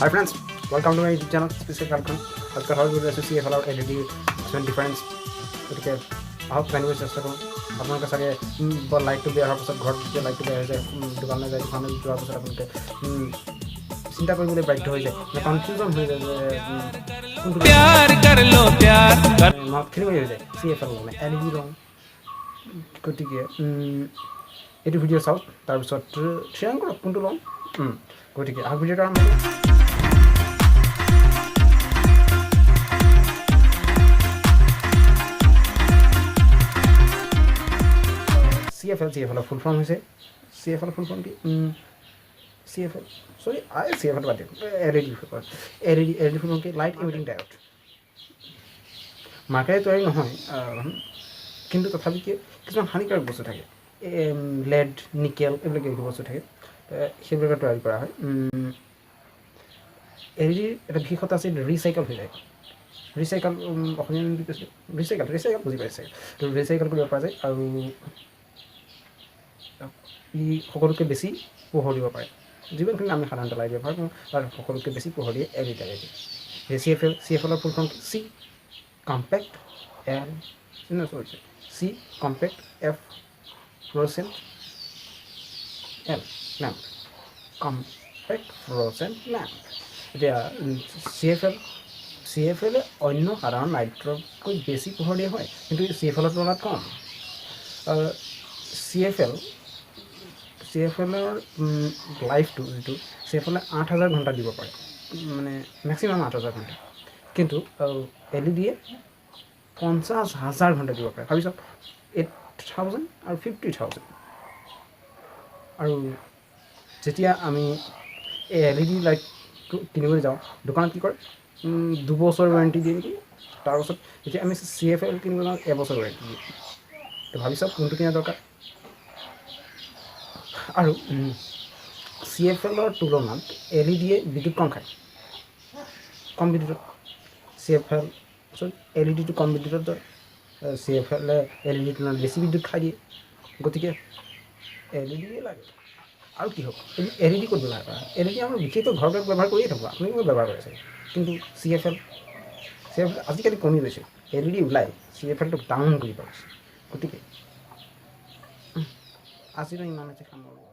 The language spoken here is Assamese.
Hi friends, welcome to my YouTube channel Special Falcon. आज का हॉल वीडियो से फॉलो एलईडी इसमें डिफरेंस গতিকে আহক জানিবলৈ চেষ্টা কৰোঁ আপোনালোকে চাগে লাইটটো বেয়া হোৱাৰ পাছত ঘৰত যেতিয়া লাইটটো বেয়া হৈ যায় দোকানলৈ যায় দোকানলৈ যোৱাৰ পাছত আপোনালোকে চিন্তা কৰিবলৈ বাধ্য হৈ যায় মানে কনফিউজন হৈ যায় যে মনত খেলি হৈ যায় CFL মানে এলইডি ৰং গতিকে এইটো ভিডিঅ' চাওক তাৰপিছত শ্বেয়াৰ কৰক কোনটো লওঁ গতিকে আহক ভিডিঅ'টো আৰম্ভ কৰোঁ CFL ফুল ফৰ্ম হৈছে CFL ফুল ফৰ্ম কি CFL সৰি CFL বাদ দিয়ক LED ফুল ফৰ্ম কি লাইট ইমিটিং ডায়ড মাৰ্কেটে তৈয়াৰী নহয় কিন্তু তথাপি কি কিছুমান হানিকাৰক বস্তু থাকে লেড নিকেল এইবিলাক কিছু বস্তু থাকে সেইবিলাক তৈয়াৰী কৰা হয় LED এটা বিশেষতা আছে ৰিচাইকেল হৈ যায় ৰিচাইকেল অসমীয়া কি কৈছে ৰিচাইকেল বুজি পাইছে তো ৰিচাইকেল কৰিব পৰা যায় আৰু ই সকলোতকৈ বেছি পোহৰ দিব পাৰে যিমানখিনি আমি সাধাৰণতে লাইট ব্যৱহাৰ কৰোঁ তাৰ সকলোতকৈ বেছি পোহৰ দিয়ে LED CFLৰ full form C compact C compact F fluorescent L lamp compact fluorescent lamp এতিয়া CFL অন্য সাধাৰণ লাইটতকৈ বেছি পোহৰ দিয়া হয় কিন্তু CFLৰ তুলনাত কম CFLৰ লাইফটো যিটো CFLে 8000 ঘণ্টা দিব পাৰে মানে মেক্সিমাম 8000 ঘণ্টা কিন্তু LEDয়ে 50000 ঘণ্টা দিব পাৰে ভাবি চাওক 8000 আৰু 50000 আৰু যেতিয়া আমি এই LED লাইটটো কিনিবলৈ যাওঁ দোকানত কি কৰে 2 বছৰ ৱাৰেণ্টি দিয়ে নেকি তাৰপাছত যেতিয়া আমি CFL কিনিবলৈ যাওঁ 1 বছৰ ৱাৰেণ্টি দিয়ে তো ভাবি চাওক কোনটো কিনা দৰকাৰ আৰু CFLৰ তুলনাত LEDয়ে বিদ্যুৎ কম খায় কম বিদ্যুতত LEDটো কম বিদ্যুতত CFLে LEDৰ তুলনাত বেছি বিদ্যুৎ খাই দিয়ে গতিকে LEDয়ে লাগে আৰু কি হ'ব LED ক'ত ব্যৱহাৰ কৰা LED আমাৰ বিশেষকৈ ঘৰত ব্যৱহাৰ কৰিয়ে থাকোঁ আপোনালোকেও ব্যৱহাৰ কৰি আছে কিন্তু CFL আজিকালি কমি গৈছে LED ওলাই CFLটোক ডাউন কৰি পেলাইছে গতিকে আজিলৈ ইমানতে সামৰিলোঁ